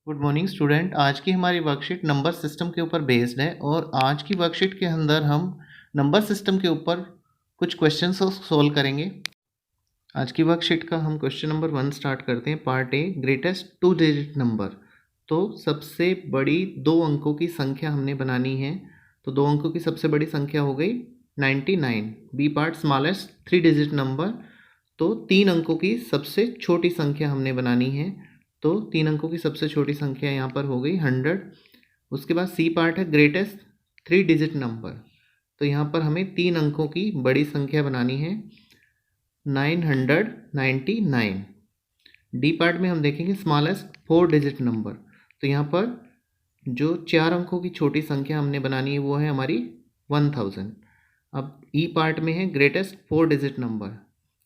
Good morning student. आज की हमारी वर्कशीट नंबर सिस्टम के ऊपर बेस्ड है और आज की वर्कशीट के अंदर हम नंबर सिस्टम के ऊपर कुछ क्वेश्चंस सोल्व करेंगे। आज की वर्कशीट का हम क्वेश्चन नंबर 1 स्टार्ट करते हैं। Part A, greatest 2 digit number. तो सबसे बड़ी 2 अंकों की संख्या हमने बनानी है। तो 2 अंकों की सबसे बड़ी संख्या हो गई 99। B part, smallest 3 digit number. तो 3 अंकों की सबसे छोटी संख्या हमने बनानी है। तो 3 अंकों की सबसे छोटी संख्या यहाँ पर हो गई 100। उसके बाद सी पार्ट है, ग्रेटेस्ट 3 डिजिट नंबर। तो यहाँ पर हमें 3 अंकों की बड़ी संख्या बनानी है 999। डी पार्ट में हम देखेंगे स्मॉलेस्ट 4 डिजिट नंबर। तो यहाँ पर जो 4 अंकों की छोटी संख्या हमने बनानी है वो है हमारी 1000। अब ई पार्ट में है ग्रेटेस्ट 4 डिजिट नंबर,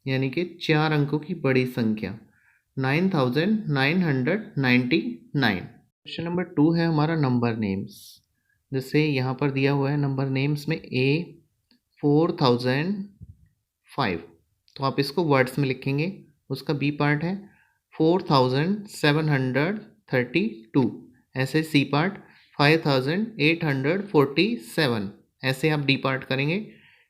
यानी कि 4 अंकों की बड़ी संख्या 9999। क्वेश्चन नंबर 2 है हमारा नंबर नेम्स। जैसे यहाँ पर दिया हुआ है नंबर नेम्स में ए 4005, तो आप इसको वर्ड्स में लिखेंगे। उसका बी पार्ट है 4732। ऐसे सी पार्ट 5847। ऐसे आप डी पार्ट करेंगे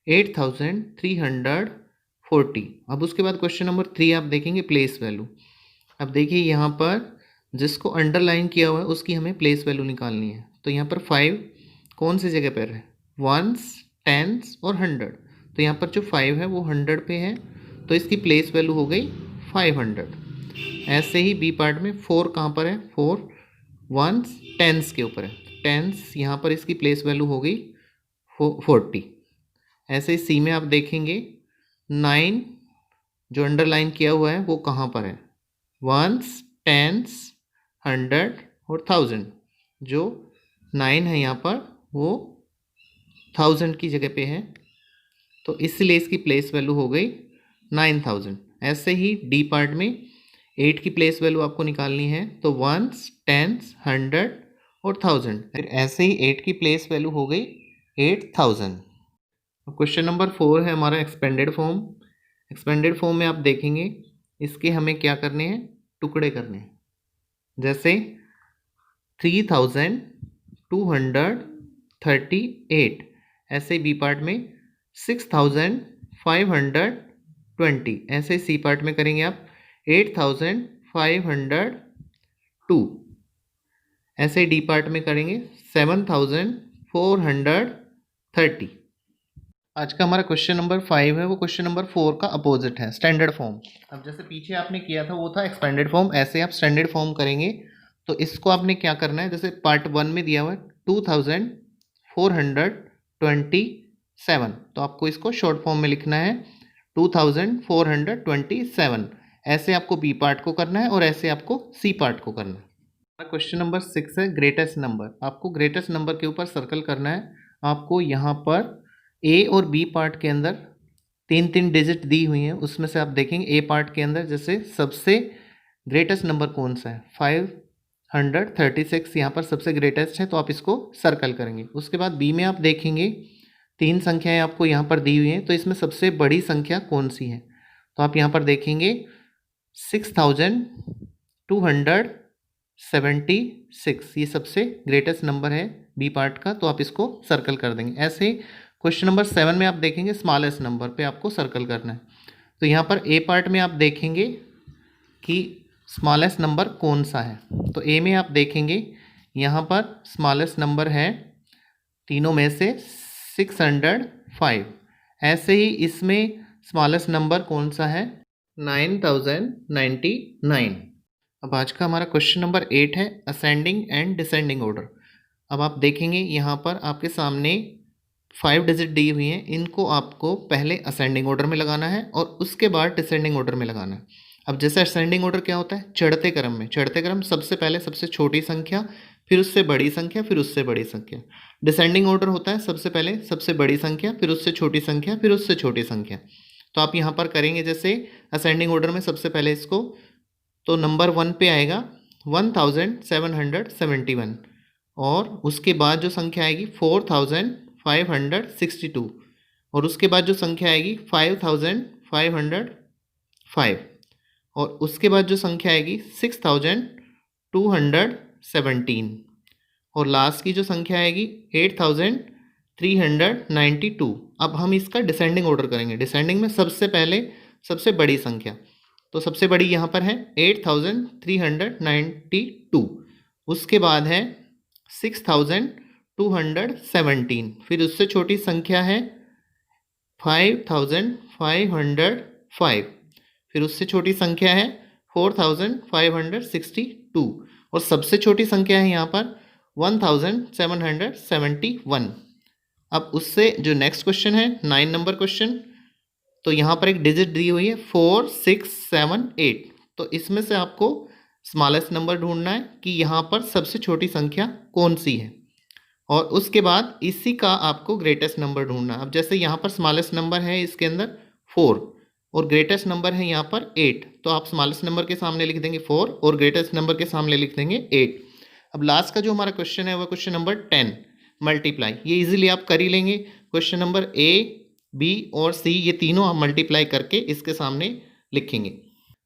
8340। अब उसके बाद क्वेश्चन नंबर 3 आप देखेंगे प्लेस वैल्यू। अब देखिए यहाँ पर जिसको अंडरलाइन किया हुआ है उसकी हमें प्लेस वैल्यू निकालनी है। तो यहाँ पर 5 कौन सी जगह पर है, वंस, टेंस और 100। तो यहाँ पर जो 5 है वो 100 पे है, तो इसकी प्लेस वैल्यू हो गई 500। ऐसे ही बी पार्ट में 4 कहाँ पर है, 4 वंस टेंस के ऊपर है, टेंस यहाँ पर इसकी प्लेस वैल्यू हो गई 40। ऐसे ही सी में आप देखेंगे 9 जो अंडरलाइन किया हुआ है वो कहाँ पर है, वंस, टेंस, 100 और 1000। जो 9 है यहाँ पर वो 1000 की जगह पे है, तो इसलिए इसकी प्लेस वैल्यू हो गई 9000। ऐसे ही डी पार्ट में 8 की प्लेस वैल्यू आपको निकालनी है, तो वंस, टेंस, 100 और 1000। फिर ऐसे ही 8 की प्लेस वैल्यू हो गई 8000। अब क्वेश्चन नंबर 4 है हमारा एक्सपेंडेड फॉर्म। एक्सपेंडेड फॉर्म में आप देखेंगे इसके हमें क्या करने हैं, टुकड़े करने हैं। जैसे 3238। ऐसे बी पार्ट में 6520। ऐसे सी पार्ट में करेंगे आप 8502। ऐसे डी पार्ट में करेंगे 7430। आज का हमारा क्वेश्चन नंबर 5 है वो क्वेश्चन नंबर 4 का अपोजिट है, स्टैंडर्ड फॉर्म। अब जैसे पीछे आपने किया था वो था एक्सपेंडेड फॉर्म, ऐसे आप स्टैंडर्ड फॉर्म करेंगे। तो इसको आपने क्या करना है, जैसे पार्ट 1 में दिया हुआ है 2427, तो आपको इसको शॉर्ट फॉर्म में लिखना है 2427। ऐसे आपको बी पार्ट को करना है और ऐसे आपको सी पार्ट को करना है। क्वेश्चन नंबर 6 है ग्रेटेस्ट नंबर। आपको ग्रेटेस्ट नंबर के ऊपर सर्कल करना है। आपको यहाँ पर ए और बी पार्ट के अंदर 3 डिजिट दी हुई हैं, उसमें से आप देखेंगे ए पार्ट के अंदर जैसे सबसे ग्रेटेस्ट नंबर कौन सा है, 536 यहाँ पर सबसे ग्रेटेस्ट है, तो आप इसको सर्कल करेंगे। उसके बाद बी में आप देखेंगे 3 संख्याएं आपको यहाँ पर दी हुई हैं, तो इसमें सबसे बड़ी संख्या कौन सी है, तो आप यहाँ पर देखेंगे 6276, ये सबसे ग्रेटेस्ट नंबर है बी पार्ट का, तो आप इसको सर्कल कर देंगे। ऐसे क्वेश्चन नंबर 7 में आप देखेंगे स्मॉलेस्ट नंबर पे आपको सर्कल करना है। तो यहाँ पर ए पार्ट में आप देखेंगे कि स्मॉलेस्ट नंबर कौन सा है, तो ए में आप देखेंगे यहाँ पर स्मॉलेस्ट नंबर है तीनों में से 605। ऐसे ही इसमें स्मॉलेस्ट नंबर कौन सा है, 9099। अब आज का हमारा क्वेश्चन नंबर 8 है असेंडिंग एंड डिसेंडिंग ऑर्डर। अब आप देखेंगे यहाँ पर आपके सामने 5 डिजिट दी हुई हैं, इनको आपको पहले असेंडिंग ऑर्डर में लगाना है और उसके बाद डिसेंडिंग ऑर्डर में लगाना है। अब जैसे असेंडिंग ऑर्डर क्या होता है, चढ़ते क्रम में, चढ़ते क्रम सबसे पहले सबसे छोटी संख्या, फिर उससे बड़ी संख्या, फिर उससे बड़ी संख्या। डिसेंडिंग ऑर्डर होता है सबसे पहले सबसे बड़ी संख्या, फिर उससे छोटी संख्या, फिर उससे छोटी संख्या। तो आप यहाँ पर करेंगे जैसे असेंडिंग ऑर्डर में सबसे पहले इसको, तो नंबर 1 पे आएगा 1771 और उसके बाद जो संख्या आएगी 4562 और उसके बाद जो संख्या आएगी 5505 और उसके बाद जो संख्या आएगी 6200 717 और लास्ट की जो संख्या आएगी 8392। अब हम इसका डिसेंडिंग ऑर्डर करेंगे। डिसेंडिंग में सबसे पहले सबसे बड़ी संख्या, तो सबसे बड़ी यहाँ पर है 8392, उसके बाद है 6217, फिर उससे छोटी संख्या है 5505, फिर उससे छोटी संख्या है 4562 और सबसे छोटी संख्या है यहाँ पर 1771। अब उससे जो नेक्स्ट क्वेश्चन है 9 नंबर क्वेश्चन, तो यहाँ पर एक डिजिट दी हुई है 4678, तो इसमें से आपको स्मॉलेस्ट नंबर ढूंढना है कि यहाँ पर सबसे छोटी संख्या कौन सी है और उसके बाद इसी का आपको ग्रेटेस्ट नंबर ढूंढना है। अब जैसे यहाँ पर स्मॉलेस्ट नंबर है इसके अंदर 4 और ग्रेटेस्ट नंबर है यहाँ पर 8, तो आप स्मॉलेस्ट नंबर के सामने लिख देंगे 4 और ग्रेटेस्ट नंबर के सामने लिख देंगे 8। अब लास्ट का जो हमारा क्वेश्चन है वह क्वेश्चन नंबर 10 मल्टीप्लाई, ये इजीली आप कर ही लेंगे। क्वेश्चन नंबर ए, बी और सी ये तीनों आप मल्टीप्लाई करके इसके सामने लिखेंगे।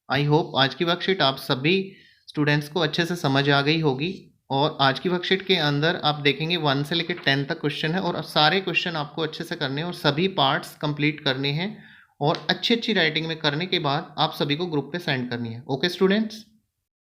आई होप आज की वर्कशीट आप सभी स्टूडेंट्स को अच्छे से समझ आ गई होगी और आज की वर्कशीट के अंदर आप देखेंगे 1 से लेकर 10 तक क्वेश्चन है और सारे क्वेश्चन आपको अच्छे से करने हैं और सभी पार्ट्स कंप्लीट करने हैं और अच्छी राइटिंग में करने के बाद आप सभी को ग्रुप पे सेंड करनी है। Okay students.